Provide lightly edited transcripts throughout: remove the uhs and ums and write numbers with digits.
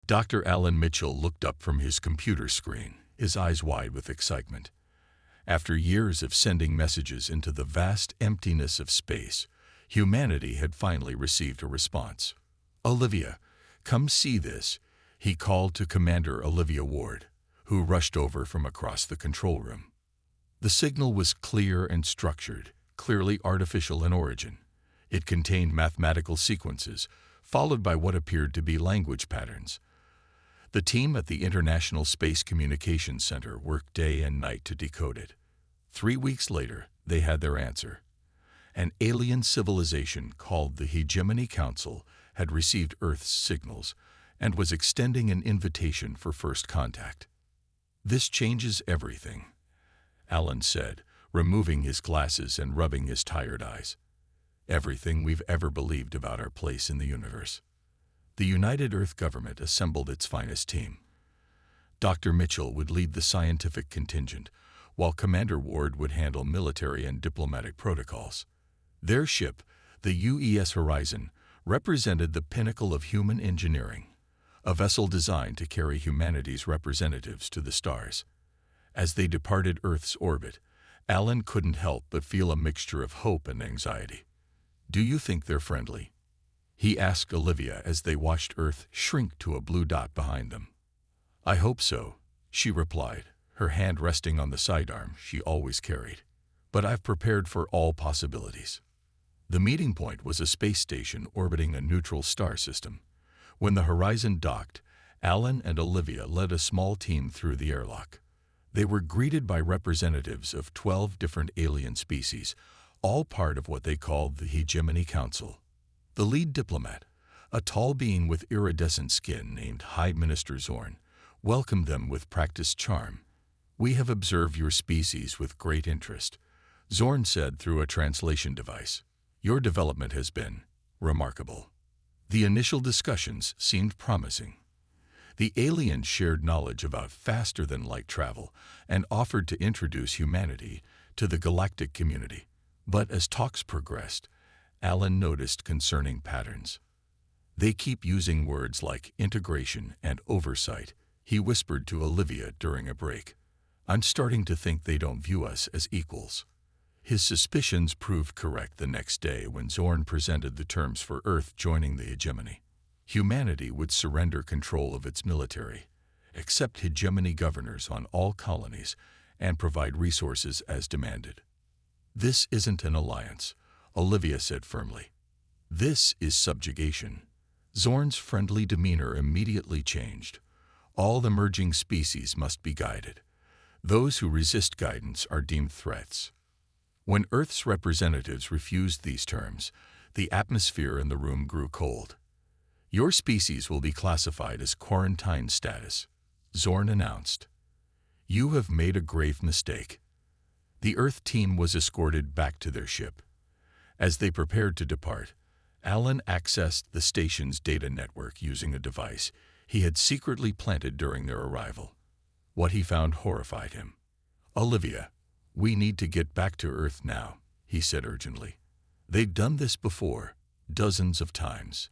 Dr. Alan Mitchell looked up from his computer screen, his eyes wide with excitement. After years of sending messages into the vast emptiness of space, humanity had finally received a response. "Olivia, come see this," he called to Commander Olivia Ward, who rushed over from across the control room. The signal was clear and structured, clearly artificial in origin. It contained mathematical sequences, followed by what appeared to be language patterns. The team at the International Space Communications Center worked day and night to decode it. 3 weeks later, they had their answer. An alien civilization called the Hegemony Council had received Earth's signals and was extending an invitation for first contact. "This changes everything," Alan said, removing his glasses and rubbing his tired eyes. "Everything we've ever believed about our place in the universe." The United Earth government assembled its finest team. Dr. Mitchell would lead the scientific contingent, while Commander Ward would handle military and diplomatic protocols. Their ship, the UES Horizon, represented the pinnacle of human engineering, a vessel designed to carry humanity's representatives to the stars. As they departed Earth's orbit, Alan couldn't help but feel a mixture of hope and anxiety. "Do you think they're friendly?" he asked Olivia as they watched Earth shrink to a blue dot behind them. "I hope so," she replied, her hand resting on the sidearm she always carried. "But I've prepared for all possibilities." The meeting point was a space station orbiting a neutral star system. When the Horizon docked, Alan and Olivia led a small team through the airlock. They were greeted by representatives of 12 different alien species, all part of what they called the Hegemony Council. The lead diplomat, a tall being with iridescent skin named High Minister Zorn, welcomed them with practiced charm. "We have observed your species with great interest," Zorn said through a translation device. "Your development has been remarkable." The initial discussions seemed promising. The aliens shared knowledge about faster-than-light travel and offered to introduce humanity to the galactic community. But as talks progressed, Alan noticed concerning patterns. "They keep using words like integration and oversight," he whispered to Olivia during a break. "I'm starting to think they don't view us as equals." His suspicions proved correct the next day when Zorn presented the terms for Earth joining the hegemony. Humanity would surrender control of its military, accept hegemony governors on all colonies, and provide resources as demanded. "This isn't an alliance," Olivia said firmly. "This is subjugation." Zorn's friendly demeanor immediately changed. "All emerging species must be guided. Those who resist guidance are deemed threats." When Earth's representatives refused these terms, the atmosphere in the room grew cold. "Your species will be classified as quarantine status," Zorn announced. "You have made a grave mistake." The Earth team was escorted back to their ship. As they prepared to depart, Alan accessed the station's data network using a device he had secretly planted during their arrival. What he found horrified him. "Olivia, we need to get back to Earth now," he said urgently. "They've done this before, dozens of times.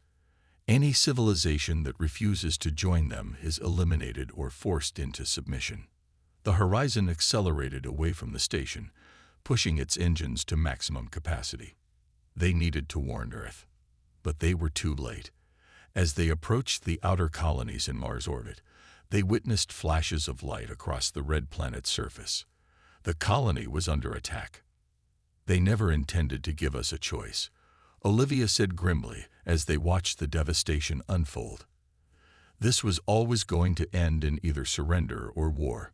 Any civilization that refuses to join them is eliminated or forced into submission." The Horizon accelerated away from the station, pushing its engines to maximum capacity. They needed to warn Earth, but they were too late. As they approached the outer colonies in Mars' orbit, they witnessed flashes of light across the red planet's surface. The colony was under attack. "They never intended to give us a choice," Olivia said grimly as they watched the devastation unfold. "This was always going to end in either surrender or war."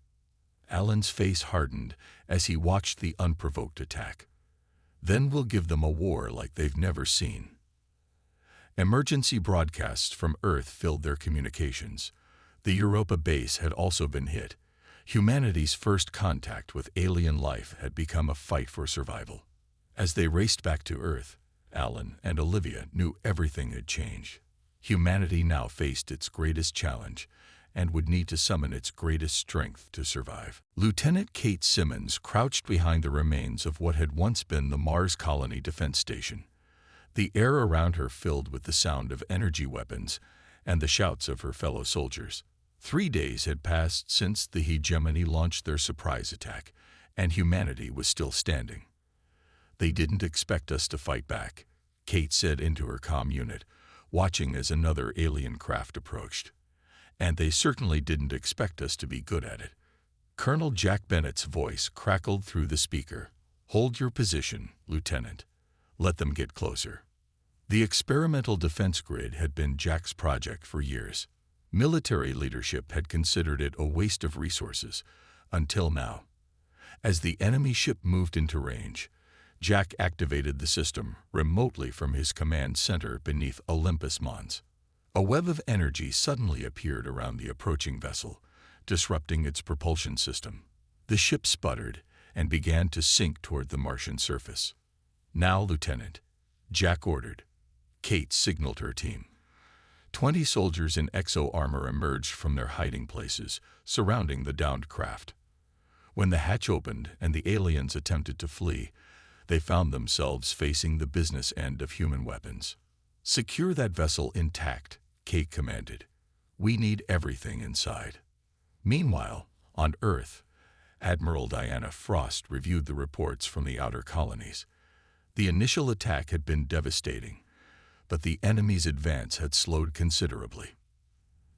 Alan's face hardened as he watched the unprovoked attack. "Then we'll give them a war like they've never seen." Emergency broadcasts from Earth filled their communications. The Europa base had also been hit. Humanity's first contact with alien life had become a fight for survival. As they raced back to Earth, Alan and Olivia knew everything had changed. Humanity now faced its greatest challenge and would need to summon its greatest strength to survive. Lieutenant Kate Simmons crouched behind the remains of what had once been the Mars Colony Defense Station. The air around her filled with the sound of energy weapons and the shouts of her fellow soldiers. 3 days had passed since the hegemony launched their surprise attack, and humanity was still standing. "They didn't expect us to fight back," Kate said into her comm unit, watching as another alien craft approached. "And they certainly didn't expect us to be good at it." Colonel Jack Bennett's voice crackled through the speaker. "Hold your position, Lieutenant. Let them get closer." The experimental defense grid had been Jack's project for years. Military leadership had considered it a waste of resources, until now. As the enemy ship moved into range, Jack activated the system remotely from his command center beneath Olympus Mons. A web of energy suddenly appeared around the approaching vessel, disrupting its propulsion system. The ship sputtered and began to sink toward the Martian surface. "Now, Lieutenant," Jack ordered. Kate signaled her team. 20 soldiers in exo-armor emerged from their hiding places, surrounding the downed craft. When the hatch opened and the aliens attempted to flee, they found themselves facing the business end of human weapons. "Secure that vessel intact," Kate commanded. "We need everything inside." Meanwhile, on Earth, Admiral Diana Frost reviewed the reports from the outer colonies. The initial attack had been devastating, but the enemy's advance had slowed considerably.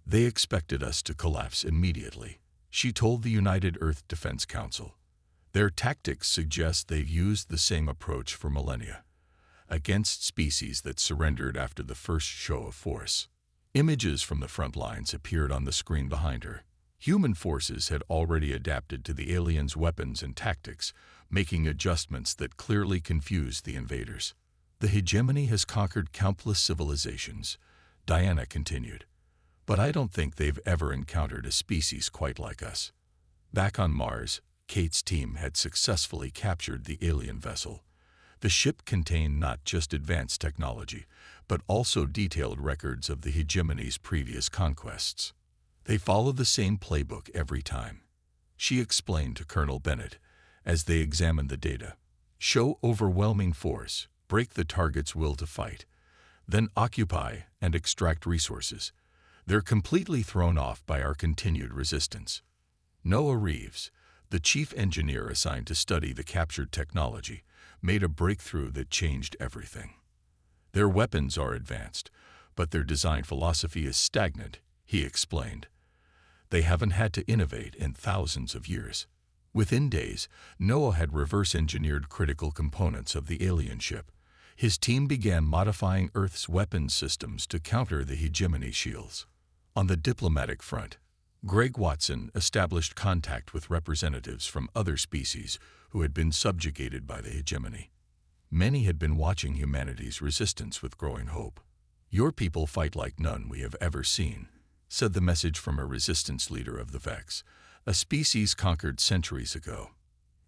"They expected us to collapse immediately," she told the United Earth Defense Council. "Their tactics suggest they've used the same approach for millennia, against species that surrendered after the first show of force." Images from the front lines appeared on the screen behind her. Human forces had already adapted to the aliens' weapons and tactics, making adjustments that clearly confused the invaders. "The hegemony has conquered countless civilizations," Diana continued, "but I don't think they've ever encountered a species quite like us." Back on Mars, Kate's team had successfully captured the alien vessel. The ship contained not just advanced technology, but also detailed records of the hegemony's previous conquests. "They follow the same playbook every time," she explained to Colonel Bennett as they examined the data. "Show overwhelming force, break the target's will to fight, then occupy and extract resources. They're completely thrown off by our continued resistance." Noah Reeves, the chief engineer assigned to study the captured technology, made a breakthrough that changed everything. "Their weapons are advanced, but their design philosophy is stagnant," he explained. "They haven't had to innovate in thousands of years." Within days, Noah had reverse-engineered critical components of the alien ship. His team began modifying Earth's weapons systems to counter the hegemony shields. On the diplomatic front, Greg Watson established contact with representatives from other species who had been subjugated by the hegemony. Many had been watching humanity's resistance with growing hope. "Your people fight like none we have ever seen," said the message from a resistance leader of the Vex, a species conquered centuries ago.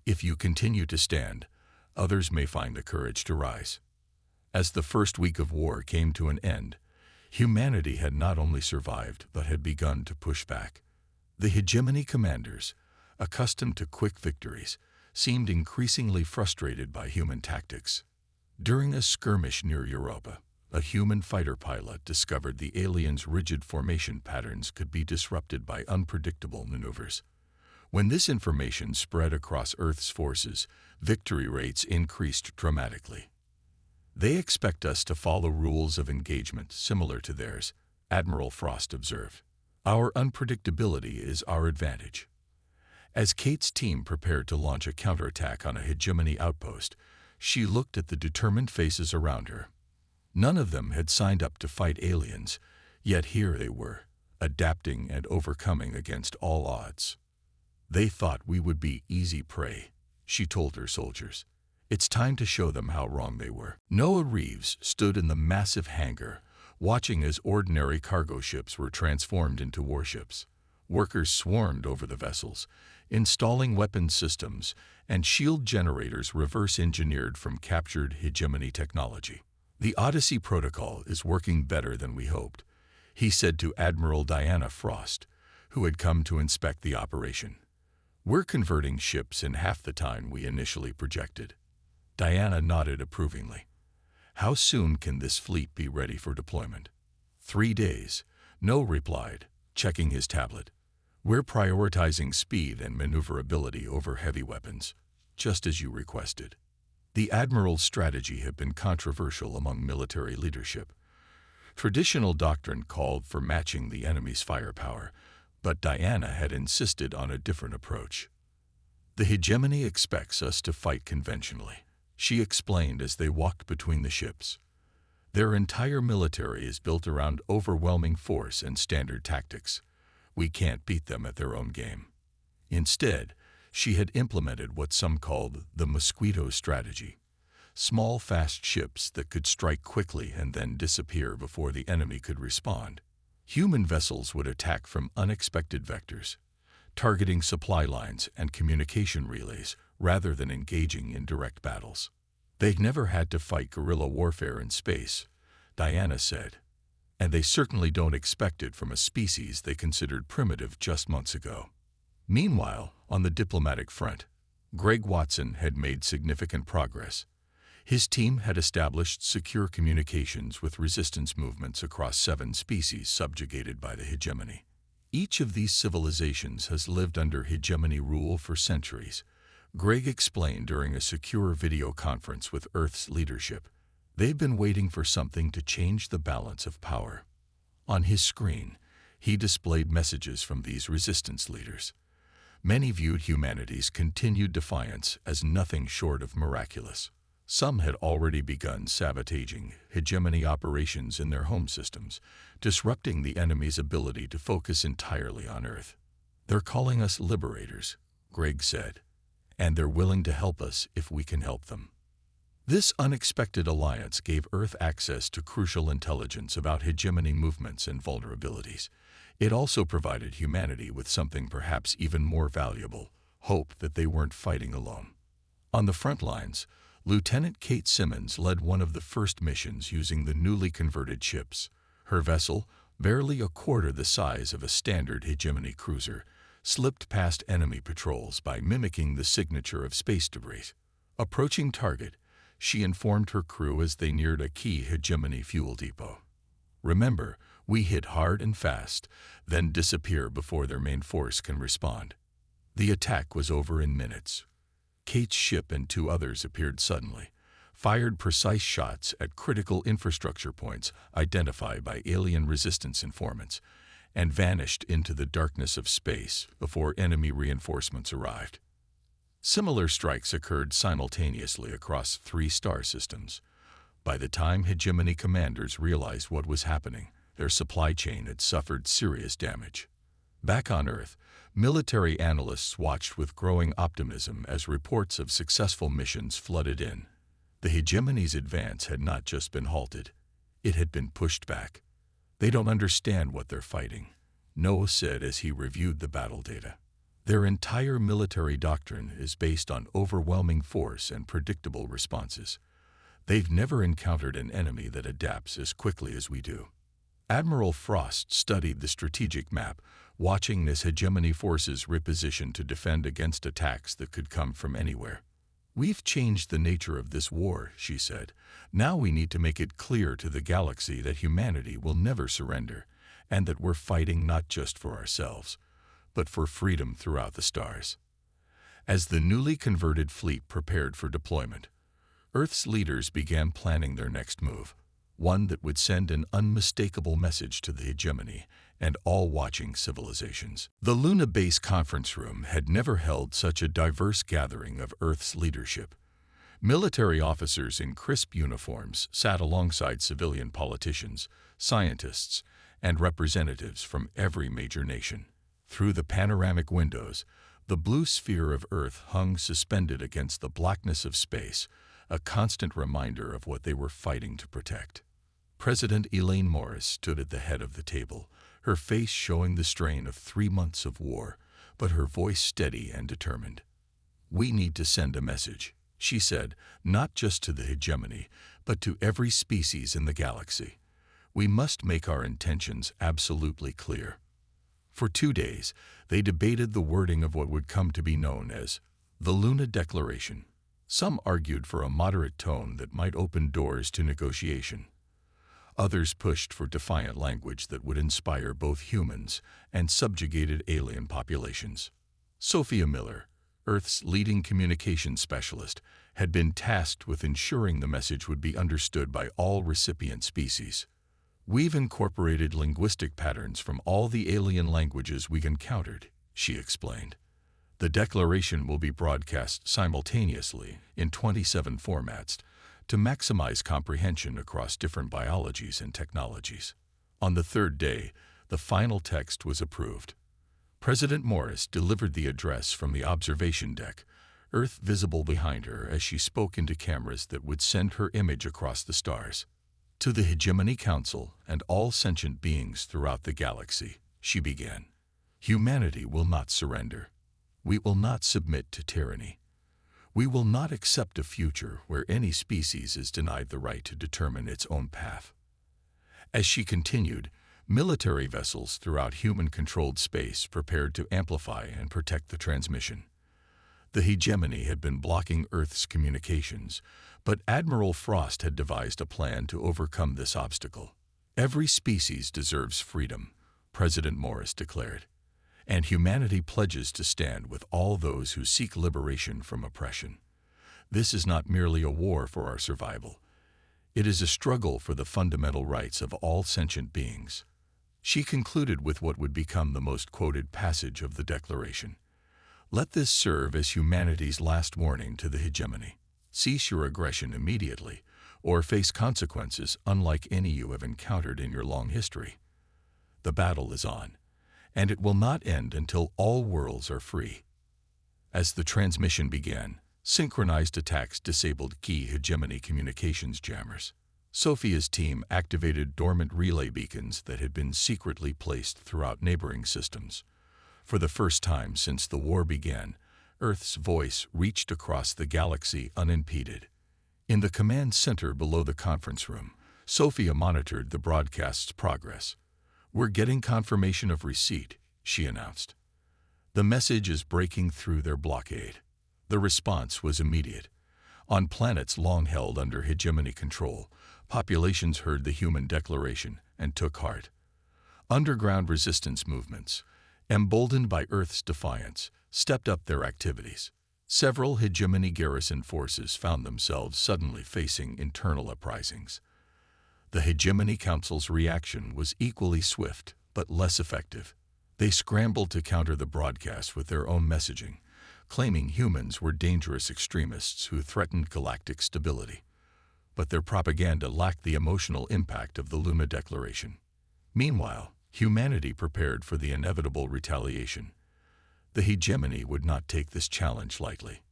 "If you continue to stand, others may find the courage to rise." As the first week of war came to an end, humanity had not only survived but had begun to push back. The hegemony commanders, accustomed to quick victories, seemed increasingly frustrated by human tactics. During a skirmish near Europa, a human fighter pilot discovered the aliens' rigid formation patterns could be disrupted by unpredictable maneuvers. When this information spread across Earth's forces, victory rates increased dramatically. "They expect us to follow rules of engagement similar to theirs," Admiral Frost observed. "Our unpredictability is our advantage." As Kate's team prepared to launch a counterattack on a hegemony outpost, she looked at the determined faces around her. None of them had signed up to fight aliens, yet here they were, adapting and overcoming against all odds. "They thought we would be easy prey," she told her soldiers. "It's time to show them how wrong they were." Noah Reeves stood in the massive hangar, watching as ordinary cargo ships were transformed into warships. Workers swarmed over the vessels, installing weapons systems and shield generators reverse-engineered from captured hegemony technology. "The Odyssey Protocol is working better than we hoped," he said to Admiral Diana Frost, who had come to inspect the operation. "We're converting ships in half the time we initially projected." Diana nodded approvingly. "How soon can this fleet be ready for deployment?" 3 days," No replied, checking his tablet. We're prioritizing speed and maneuverability over heavy weapons, just as you requested. The Admiral's strategy had been controversial among military leadership. Traditional doctrine called for matching the enemy's firepower, but Diana had insisted on a different approach. The hegemony expects us to fight conventionally, she explained as they walked between the ships. Their entire military is built around overwhelming force and standard tactics. We can't beat them at their own game. Instead, she had implemented what some called the mosquito strategy. Small, fast ships that could strike quickly and then disappear before the enemy could respond. Human vessels would attack from unexpected vectors, targeting supply lines and communication relays rather than engaging in direct battles. They'd never had to fight guerrilla warfare in space, Diana said, and they certainly don't expect it from a species they considered primitive just months ago. Meanwhile, on the diplomatic front, Greg Watson had made significant progress. His team had established secure communications with resistance movements across 7 species subjugated by the hegemony. Each of these civilizations has lived under hegemony rule for centuries, Greg explained during a secure video conference with Earth's leadership. They've been waiting for something to change the balance of power. On his screen, he displayed messages from these resistance leaders. Many viewed humanity's continued defiance as nothing short of miraculous. Some had already begun sabotaging hegemony operations in their home systems, disrupting the enemy's ability to focus entirely on Earth. They're calling us liberators, Greg said, and they're willing to help us if we can help them. This unexpected alliance gave Earth access to crucial intelligence about hegemony movements and vulnerabilities. It also provided humanity with something perhaps even more valuable, hope that they weren't fighting alone. On the front lines, Lieutenant Kate Simmons led one of the first missions using the newly converted ships. Her vessel, barely a quarter the size of a standard hegemony cruiser, slipped past enemy patrols by mimicking the signature of space debris. Approaching target, she informed her crew as they neared a key hegemony fuel depot. Remember, we hit hard and fast, then disappear before their main force can respond. The attack was over in minutes. Kate's ship and 2 others appeared suddenly, fired precise shots at critical infrastructure points identified by alien resistance informants, and vanished into the darkness of space before enemy reinforcements arrived. Similar strikes occurred simultaneously across 3 star systems. By the time hegemony commanders realized what was happening, their supply chain had suffered serious damage. Back on Earth, military analysts watched with growing optimism as reports of successful missions flooded in. The hegemony's advance had not just been halted, it had been pushed back. They don't understand what they're fighting, Noah said as he reviewed the battle data. Their entire military doctrine is based on overwhelming force and predictable responses. They've never encountered an enemy that adapts as quickly as we do. Admiral Frost studied the strategic map, watching as hegemony forces repositioned to defend against attacks that could come from anywhere. We've changed the nature of this war, she said. Now we need to make it clear to the galaxy that humanity will never surrender, and that we're fighting not just for ourselves, but for freedom throughout the stars. As the newly converted fleet prepared for deployment, Earth's leaders began planning their next move, one that would send an unmistakable message to the hegemony and all watching civilizations. The Luna Base conference room had never held such a diverse gathering of Earth's leadership. Military officers in crisp uniforms sat alongside civilian politicians, scientists, and representatives from every major nation. Through the panoramic windows, the blue sphere of Earth hung suspended against the blackness of space, a constant reminder of what they were fighting to protect. President Elaine Morris stood at the head of the table, her face showing the strain of 3 months of war, but her voice steady and determined. "We need to send a message," she said, "not just to the hegemony, but to every species in the galaxy. We must make our intentions absolutely clear." For 2 days, they debated the wording of what would come to be known as the Luna Declaration. Some argued for a moderate tone that might open doors to negotiation. Others pushed for defiant language that would inspire both humans and subjugated alien populations. Sophia Miller, Earth's leading communications specialist, had been tasked with ensuring the message would be understood by all recipient species. "We've incorporated linguistic patterns from all the alien languages we encountered," she explained. "The declaration will be broadcast simultaneously in 27 formats to maximize comprehension across different biologies and technologies." On the third day, the final text was approved. President Morris delivered the address from the observation deck, Earth visible behind her as she spoke into cameras that would send her image across the stars. "To the Hegemony Council and all sentient beings throughout the galaxy," she began, "humanity will not surrender. We will not submit to tyranny. We will not accept a future where any species is denied the right to determine its own path." As she continued, military vessels throughout human-controlled space prepared to amplify and protect the transmission. The hegemony had been blocking Earth's communications, but Admiral Frost had devised a plan to overcome this obstacle. "Every species deserves freedom," President Morris declared, "and humanity pledges to stand with all those who seek liberation from oppression. This is not merely a war for our survival. It is a struggle for the fundamental rights of all sentient beings." She concluded with what would become the most quoted passage of the Declaration. "Let this serve as humanity's last warning to the hegemony. Cease your aggression immediately, or face consequences unlike any you have encountered in your long history. The battle is on, and it will not end until all worlds are free." As the transmission began, synchronized attacks disabled key hegemony communications jammers. Sophia's team activated dormant relay beacons that had been secretly placed throughout neighboring systems. For the first time since the war began, Earth's voice reached across the galaxy unimpeded. In the command center below the conference room, Sophia monitored the broadcast's progress. "We're getting confirmation of receipt," she announced. "The message is breaking through their blockade." The response was immediate. On planets long held under hegemony control, populations heard the human declaration and took heart. Underground resistance movements, emboldened by Earth's defiance, stepped up their activities. Several hegemony garrison forces found themselves suddenly facing internal uprisings. The Hegemony Council's reaction was equally swift but less effective. They scrambled to counter the broadcast with their own messaging, claiming humans were dangerous extremists who threatened galactic stability. But their propaganda lacked the emotional impact of the Luna Declaration. Meanwhile, humanity prepared for the inevitable retaliation. The hegemony would not take this challenge lightly.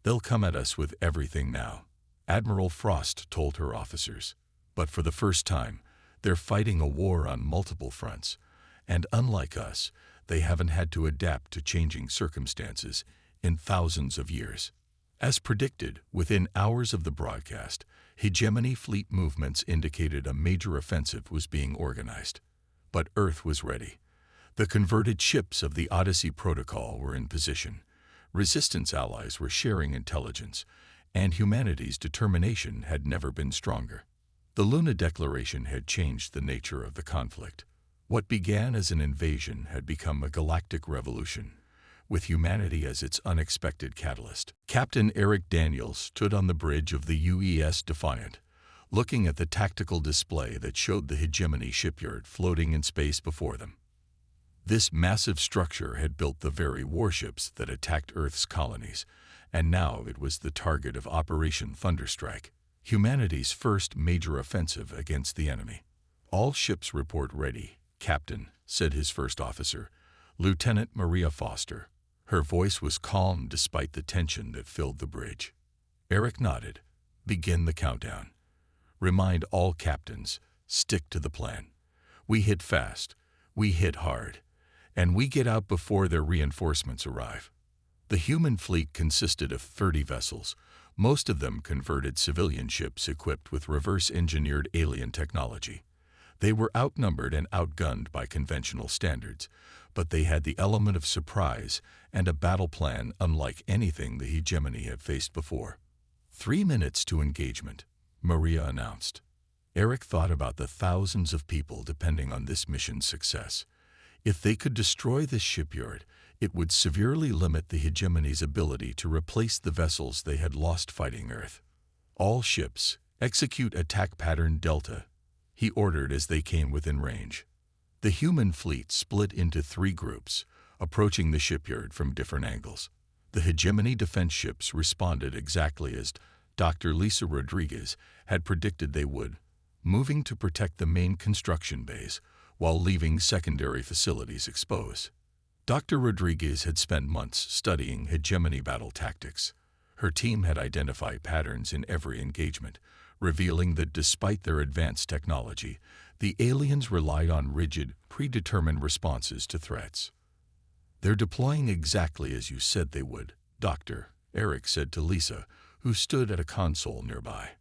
"They'll come at us with everything now," Admiral Frost told her officers. "But for the first time, they're fighting a war on multiple fronts, and unlike us, they haven't had to adapt to changing circumstances in thousands of years." As predicted, within hours of the broadcast, hegemony fleet movements indicated a major offensive was being organized. But Earth was ready. The converted ships of the Odyssey Protocol were in position. Resistance allies were sharing intelligence, and humanity's determination had never been stronger. The Luna Declaration had changed the nature of the conflict. What began as an invasion had become a galactic revolution, with humanity as its unexpected catalyst. Captain Eric Daniels stood on the bridge of the UES Defiant, looking at the tactical display that showed the hegemony shipyard floating in space before them. This massive structure had built the very warships that attacked Earth's colonies, and now it was the target of Operation Thunderstrike, humanity's first major offensive against the enemy. "All ships report ready, Captain," said his first officer, Lieutenant Maria Foster. Her voice was calm despite the tension that filled the bridge. Eric nodded. "Begin the countdown. Remind all captains, stick to the plan. We hit fast, we hit hard, and we get out before their reinforcements arrive." The human fleet consisted of 30 vessels, most of them converted civilian ships equipped with reverse-engineered alien technology. They were outnumbered and outgunned by conventional standards, but they had the element of surprise and a battle plan unlike anything the hegemony had faced before. 3 minutes to engagement," Maria announced. Eric thought about the thousands of people depending on this mission's success. If they could destroy this shipyard, it would severely limit the hegemony's ability to replace the vessels they had lost fighting Earth. All ships, execute attack pattern Delta, he ordered as they came within range. The human fleet split into 3 groups, approaching the shipyard from different angles. The hegemony defense ships responded exactly as Dr. Lisa Rodriguez had predicted they would, moving to protect the main construction bays while leaving secondary facilities exposed. Dr. Rodriguez had spent months studying hegemony battle tactics. Her team had identified patterns in every engagement, revealing that despite their advanced technology, the aliens relied on rigid, predetermined responses to threats. "They're deploying exactly as you said they would, Doctor," Eric said to Lisa, who stood at a console nearby.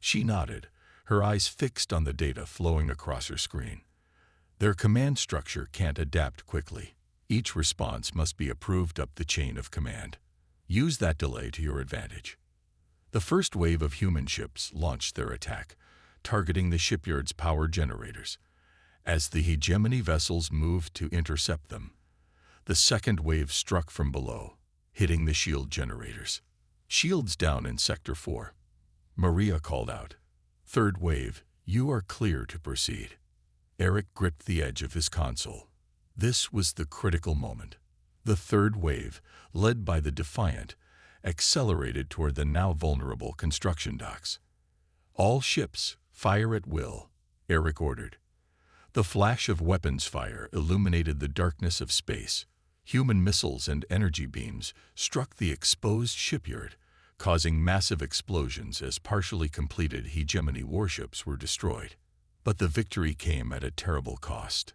She nodded, her eyes fixed on the data flowing across her screen. "Their command structure can't adapt quickly. Each response must be approved up the chain of command. Use that delay to your advantage." The first wave of human ships launched their attack, targeting the shipyard's power generators. As the hegemony vessels moved to intercept them, the second wave struck from below, hitting the shield generators. "Shields down in Sector 4. Maria called out. "Third wave, you are clear to proceed." Eric gripped the edge of his console. This was the critical moment. The third wave, led by the Defiant, accelerated toward the now vulnerable construction docks. "All ships, fire at will," Eric ordered. The flash of weapons fire illuminated the darkness of space. Human missiles and energy beams struck the exposed shipyard, causing massive explosions as partially completed hegemony warships were destroyed. But the victory came at a terrible cost.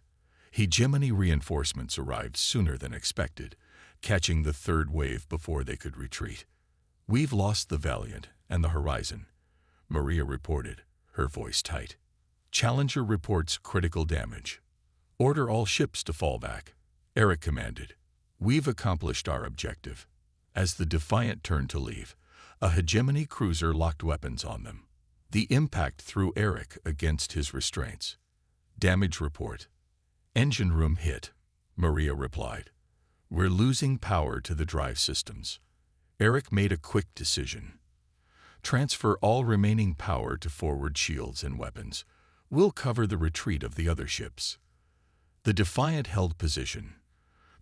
Hegemony reinforcements arrived sooner than expected, catching the third wave before they could retreat. "We've lost the Valiant and the Horizon," Maria reported, her voice tight. "Challenger reports critical damage. Order all ships to fall back," Eric commanded. "We've accomplished our objective." As the Defiant turned to leave, a hegemony cruiser locked weapons on them. The impact threw Eric against his restraints. "Damage report." "Engine room hit," Maria replied. "We're losing power to the drive systems." Eric made a quick decision. "Transfer all remaining power to forward shields and weapons. We'll cover the retreat of the other ships." The Defiant held position,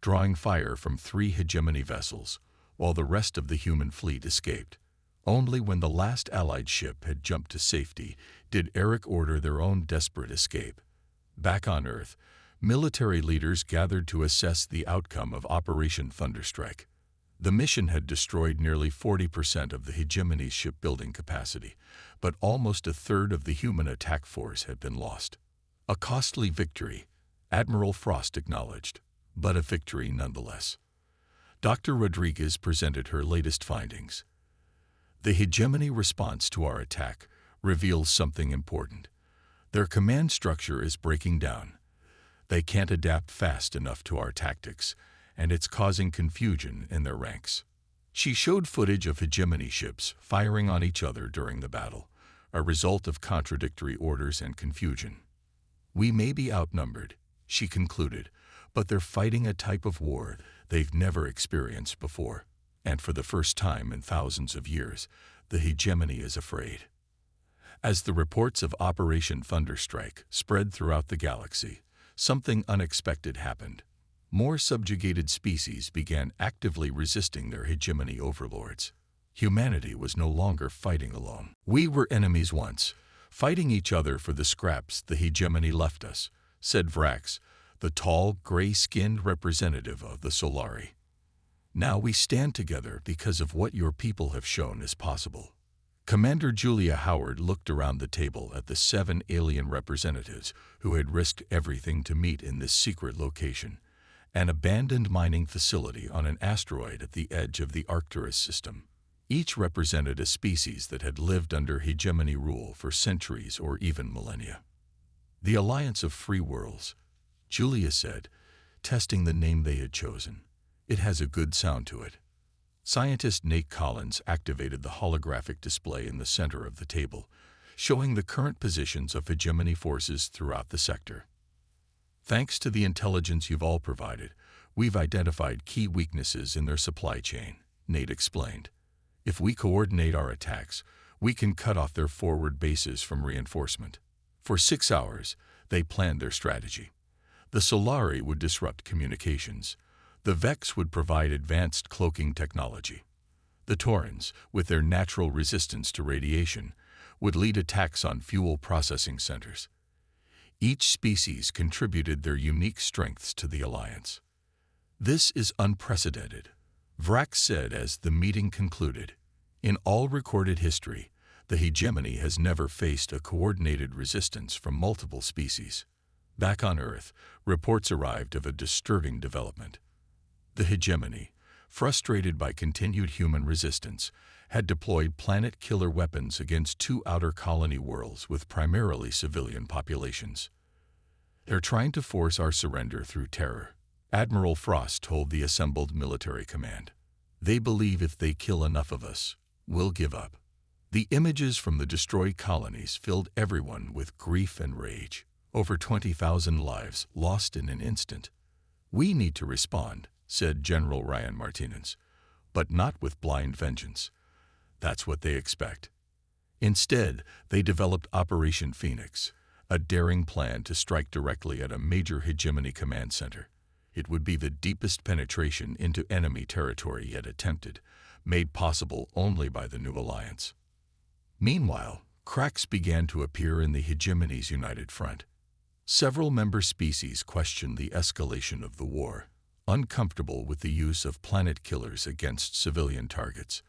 drawing fire from 3 hegemony vessels, while the rest of the human fleet escaped. Only when the last Allied ship had jumped to safety did Eric order their own desperate escape. Back on Earth, military leaders gathered to assess the outcome of Operation Thunderstrike. The mission had destroyed nearly 40% of the hegemony's shipbuilding capacity, but almost a third of the human attack force had been lost. "A costly victory," Admiral Frost acknowledged, "but a victory nonetheless." Dr. Rodriguez presented her latest findings. "The hegemony response to our attack reveals something important. Their command structure is breaking down. They can't adapt fast enough to our tactics, and it's causing confusion in their ranks." She showed footage of hegemony ships firing on each other during the battle, a result of contradictory orders and confusion. "We may be outnumbered," she concluded, "but they're fighting a type of war they've never experienced before. And for the first time in thousands of years, the hegemony is afraid." As the reports of Operation Thunderstrike spread throughout the galaxy, something unexpected happened. More subjugated species began actively resisting their hegemony overlords. Humanity was no longer fighting alone. "We were enemies once, fighting each other for the scraps the hegemony left us," said Vrax, the tall, gray-skinned representative of the Solari. "Now we stand together because of what your people have shown is possible." Commander Julia Howard looked around the table at the 7 alien representatives who had risked everything to meet in this secret location, an abandoned mining facility on an asteroid at the edge of the Arcturus system. Each represented a species that had lived under hegemony rule for centuries or even millennia. "The Alliance of Free Worlds," Julia said, testing the name they had chosen. "It has a good sound to it." Scientist Nate Collins activated the holographic display in the center of the table, showing the current positions of hegemony forces throughout the sector. Thanks to the intelligence you've all provided, we've identified key weaknesses in their supply chain, Nate explained. If we coordinate our attacks, we can cut off their forward bases from reinforcement. For 6 hours, they planned their strategy. The Solari would disrupt communications. The Vex would provide advanced cloaking technology. The Taurans, with their natural resistance to radiation, would lead attacks on fuel processing centers. Each species contributed their unique strengths to the alliance. This is unprecedented, Vrax said as the meeting concluded. In all recorded history, the hegemony has never faced a coordinated resistance from multiple species. Back on Earth, reports arrived of a disturbing development. The hegemony, frustrated by continued human resistance, had deployed planet-killer weapons against 2 outer colony worlds with primarily civilian populations. They're trying to force our surrender through terror, Admiral Frost told the assembled military command. They believe if they kill enough of us, we'll give up. The images from the destroyed colonies filled everyone with grief and rage. Over 20,000 lives lost in an instant. We need to respond, said General Ryan Martinez, but not with blind vengeance. That's what they expect. Instead, they developed Operation Phoenix, a daring plan to strike directly at a major hegemony command center. It would be the deepest penetration into enemy territory yet attempted, made possible only by the new alliance. Meanwhile, cracks began to appear in the hegemony's united front. Several member species questioned the escalation of the war, uncomfortable with the use of planet killers against civilian targets.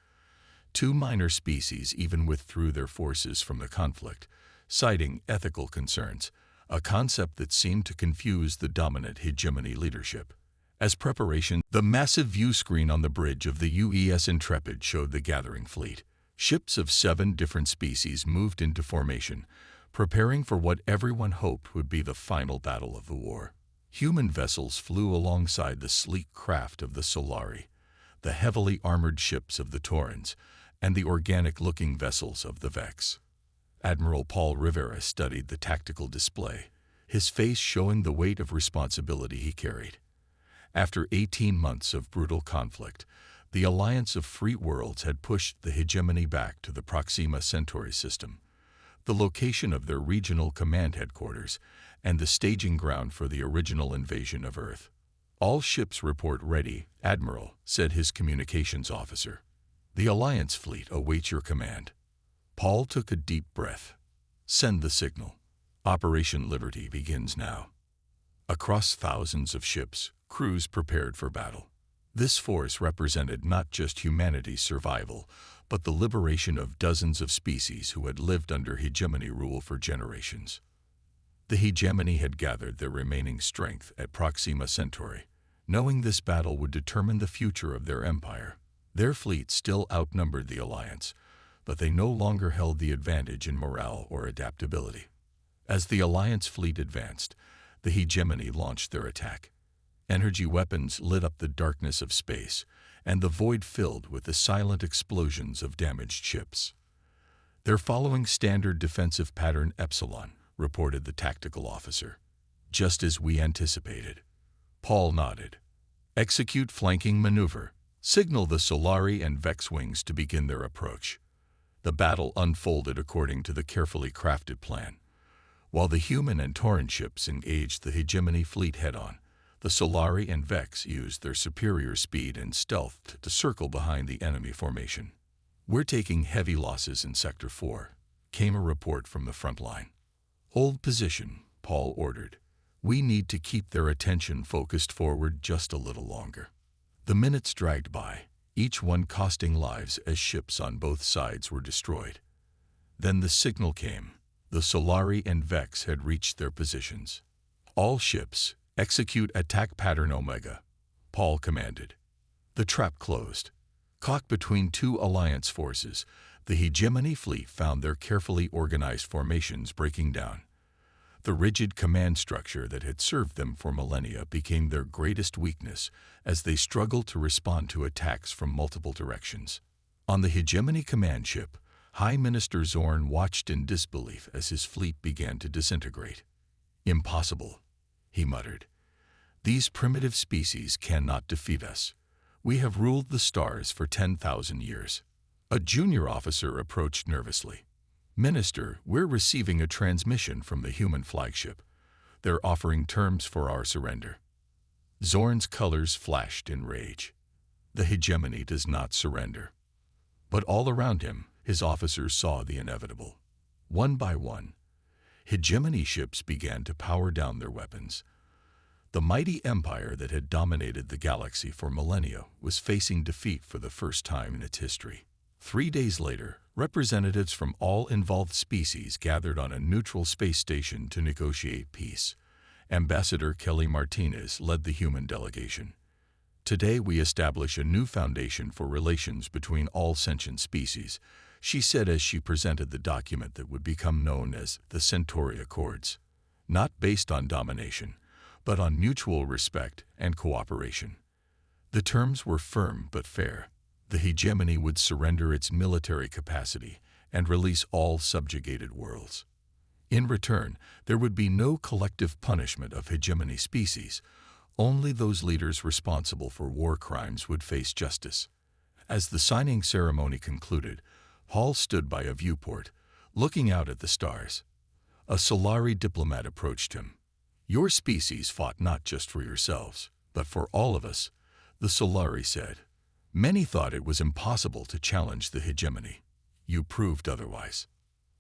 2 minor species even withdrew their forces from the conflict, citing ethical concerns, a concept that seemed to confuse the dominant hegemony leadership. As preparation, the massive view screen on the bridge of the UES Intrepid showed the gathering fleet. Ships of 7 different species moved into formation, preparing for what everyone hoped would be the final battle of the war. Human vessels flew alongside the sleek craft of the Solari, the heavily armored ships of the Taurans, and the organic-looking vessels of the Vex. Admiral Paul Rivera studied the tactical display, his face showing the weight of responsibility he carried. After 18 months of brutal conflict, the Alliance of Free Worlds had pushed the hegemony back to the Proxima Centauri system, the location of their regional command headquarters, and the staging ground for the original invasion of Earth. All ships report ready, Admiral, said his communications officer. The Alliance fleet awaits your command. Paul took a deep breath. Send the signal. Operation Liberty begins now. Across thousands of ships, crews prepared for battle. This force represented not just humanity's survival, but the liberation of dozens of species who had lived under hegemony rule for generations. The hegemony had gathered their remaining strength at Proxima Centauri, knowing this battle would determine the future of their empire. Their fleet still outnumbered the Alliance, but they no longer held the advantage in morale or adaptability. As the Alliance fleet advanced, the hegemony launched their attack. Energy weapons lit up the darkness of space, and the void filled with the silent explosions of damaged ships. They're following standard defensive pattern Epsilon, reported the tactical officer. Just as we anticipated. Paul nodded. Execute flanking maneuver. Signal the Solari and Vex wings to begin their approach. The battle unfolded according to the carefully crafted plan. While the human and Tauran ships engaged the hegemony fleet head-on, the Solari and Vex used their superior speed and stealth to circle behind the enemy formation. We're taking heavy losses in Sector 4, came a report from the front line. Hold position, Paul ordered. We need to keep their attention focused forward just a little longer. The minutes dragged by, each one costing lives as ships on both sides were destroyed. Then the signal came. The Solari and Vex had reached their positions. All ships, execute attack pattern Omega, Paul commanded. The trap closed. Caught between 2 Alliance forces, the hegemony fleet found their carefully organized formations breaking down. The rigid command structure that had served them for millennia became their greatest weakness as they struggled to respond to attacks from multiple directions. On the hegemony command ship, High Minister Zorn watched in disbelief as his fleet began to disintegrate. "Impossible," he muttered. "These primitive species cannot defeat us. We have ruled the stars for 10,000 years." A junior officer approached nervously. "Minister, we're receiving a transmission from the human flagship. They're offering terms for our surrender." Zorn's colors flashed in rage. The hegemony does not surrender. But all around him, his officers saw the inevitable. One by one, hegemony ships began to power down their weapons. The mighty empire that had dominated the galaxy for millennia was facing defeat for the first time in its history. 3 days later, representatives from all involved species gathered on a neutral space station to negotiate peace. Ambassador Kelly Martinez led the human delegation. "Today we establish a new foundation for relations between all sentient species," she said as she presented the document that would become known as the Centauri Accords. Not based on domination, but on mutual respect and cooperation. The terms were firm but fair. The hegemony would surrender its military capacity and release all subjugated worlds. In return, there would be no collective punishment of hegemony species. Only those leaders responsible for war crimes would face justice. As the signing ceremony concluded, Hall stood by a viewport, looking out at the stars. A Solari diplomat approached him. "Your species fought not just for yourselves, but for all of us," the Solari said. "Many thought it was impossible to challenge the hegemony. You proved otherwise."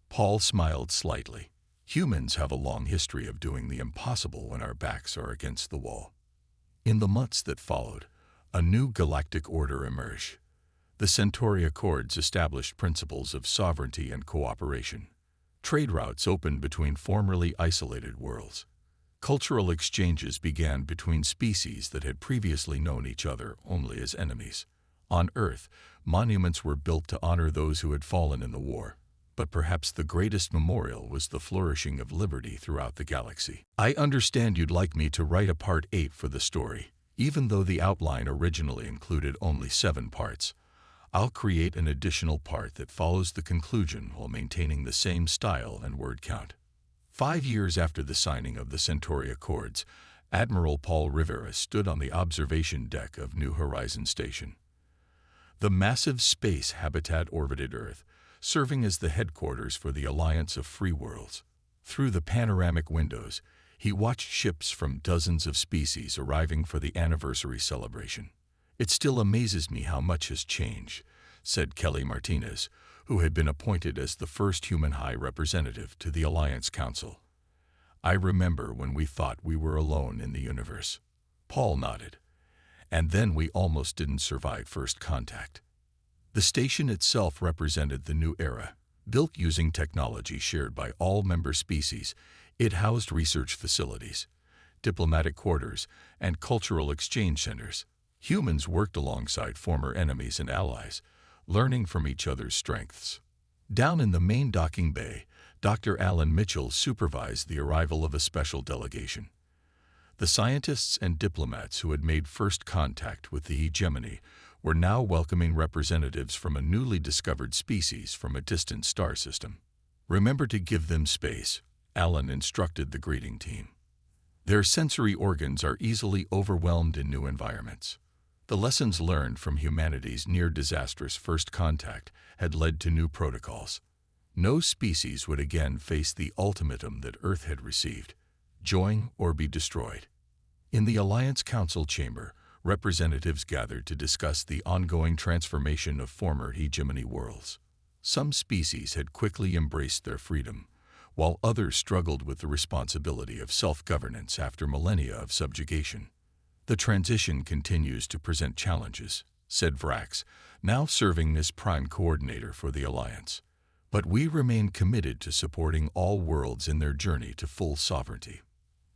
Paul smiled slightly. "Humans have a long history of doing the impossible when our backs are against the wall." In the months that followed, a new galactic order emerged. The Centauri Accords established principles of sovereignty and cooperation. Trade routes opened between formerly isolated worlds. Cultural exchanges began between species that had previously known each other only as enemies. On Earth, monuments were built to honor those who had fallen in the war. But perhaps the greatest memorial was the flourishing of liberty throughout the galaxy. "I understand you'd like me to write a Part 8 for the story, even though the outline originally included only 7 parts. I'll create an additional part that follows the conclusion while maintaining the same style and word count." 5 years after the signing of the Centauri Accords, Admiral Paul Rivera stood on the observation deck of New Horizons Station. The massive space habitat orbited Earth, serving as the headquarters for the Alliance of Free Worlds. Through the panoramic windows, he watched ships from dozens of species arriving for the anniversary celebration. "It still amazes me how much has changed," said Kelly Martinez, who had been appointed as the first human high representative to the Alliance Council. "I remember when we thought we were alone in the universe." Paul nodded. "And then we almost didn't survive first contact." The station itself represented the new era. Built using technology shared by all member species, it housed research facilities, diplomatic quarters, and cultural exchange centers. Humans worked alongside former enemies and allies, learning from each other's strengths. Down in the main docking bay, Dr. Alan Mitchell supervised the arrival of a special delegation. The scientists and diplomats who had made first contact with the hegemony were now welcoming representatives from a newly discovered species from a distant star system. "Remember to give them space," Alan instructed the greeting team. "Their sensory organs are easily overwhelmed in new environments." The lessons learned from humanity's near-disastrous first contact had led to new protocols. No species would again face the ultimatum that Earth had received: join or be destroyed. In the Alliance Council chamber, representatives gathered to discuss the ongoing transformation of former hegemony worlds. Some species had quickly embraced their freedom, while others struggled with the responsibility of self-governance after millennia of subjugation. "The transition continues to present challenges," said Vrax, now serving as prime coordinator for the Alliance. "But we remain committed to supporting all worlds in their journey to full sovereignty."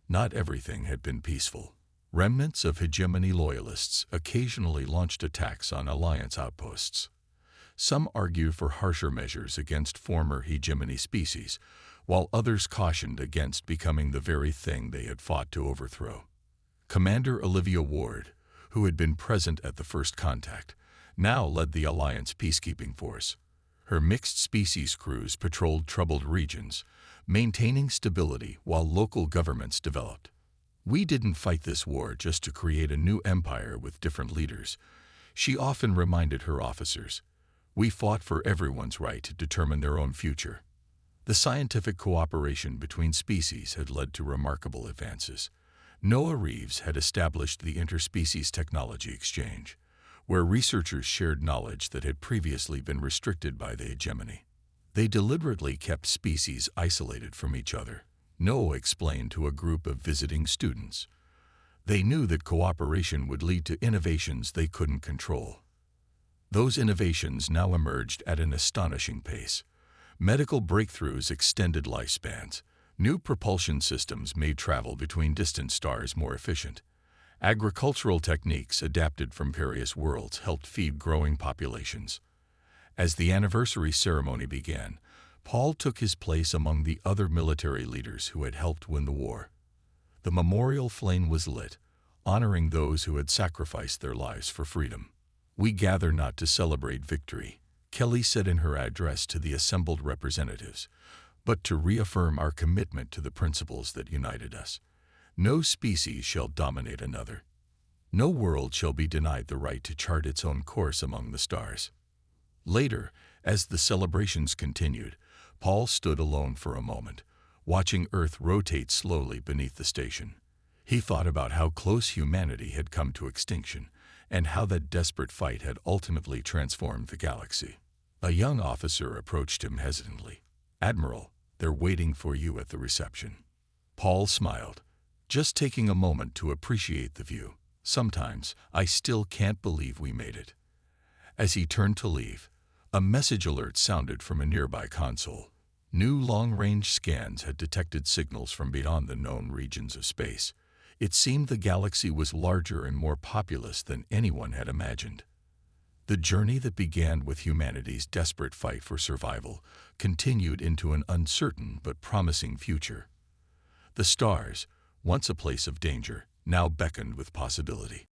Not everything had been peaceful. Remnants of hegemony loyalists occasionally launched attacks on Alliance outposts. Some argued for harsher measures against former hegemony species, while others cautioned against becoming the very thing they had fought to overthrow. Commander Olivia Ward, who had been present at the first contact, now led the Alliance peacekeeping force. Her mixed-species crews patrolled troubled regions, maintaining stability while local governments developed. "We didn't fight this war just to create a new empire with different leaders," she often reminded her officers. "We fought for everyone's right to determine their own future." The scientific cooperation between species had led to remarkable advances. Noah Reeves had established the interspecies technology exchange, where researchers shared knowledge that had previously been restricted by the hegemony. They deliberately kept species isolated from each other, Noah explained to a group of visiting students. They knew that cooperation would lead to innovations they couldn't control. Those innovations now emerged at an astonishing pace. Medical breakthroughs extended lifespans. New propulsion systems made travel between distant stars more efficient. Agricultural techniques adapted from various worlds helped feed growing populations. As the anniversary ceremony began, Paul took his place among the other military leaders who had helped win the war. The memorial flame was lit, honoring those who had sacrificed their lives for freedom. "We gather not to celebrate victory," Kelly said in her address to the assembled representatives, "but to reaffirm our commitment to the principles that united us. No species shall dominate another. No world shall be denied the right to chart its own course among the stars." Later, as the celebrations continued, Paul stood alone for a moment, watching Earth rotate slowly beneath the station. He thought about how close humanity had come to extinction, and how that desperate fight had ultimately transformed the galaxy. A young officer approached him hesitantly. "Admiral, they're waiting for you at the reception." Paul smiled, just taking a moment to appreciate the view. "Sometimes, I still can't believe we made it." As he turned to leave, a message alert sounded from a nearby console. New long-range scans had detected signals from beyond the known regions of space. It seemed the galaxy was larger and more populous than anyone had imagined. The journey that began with humanity's desperate fight for survival continued into an uncertain but promising future. The stars, once a place of danger, now beckoned with possibility.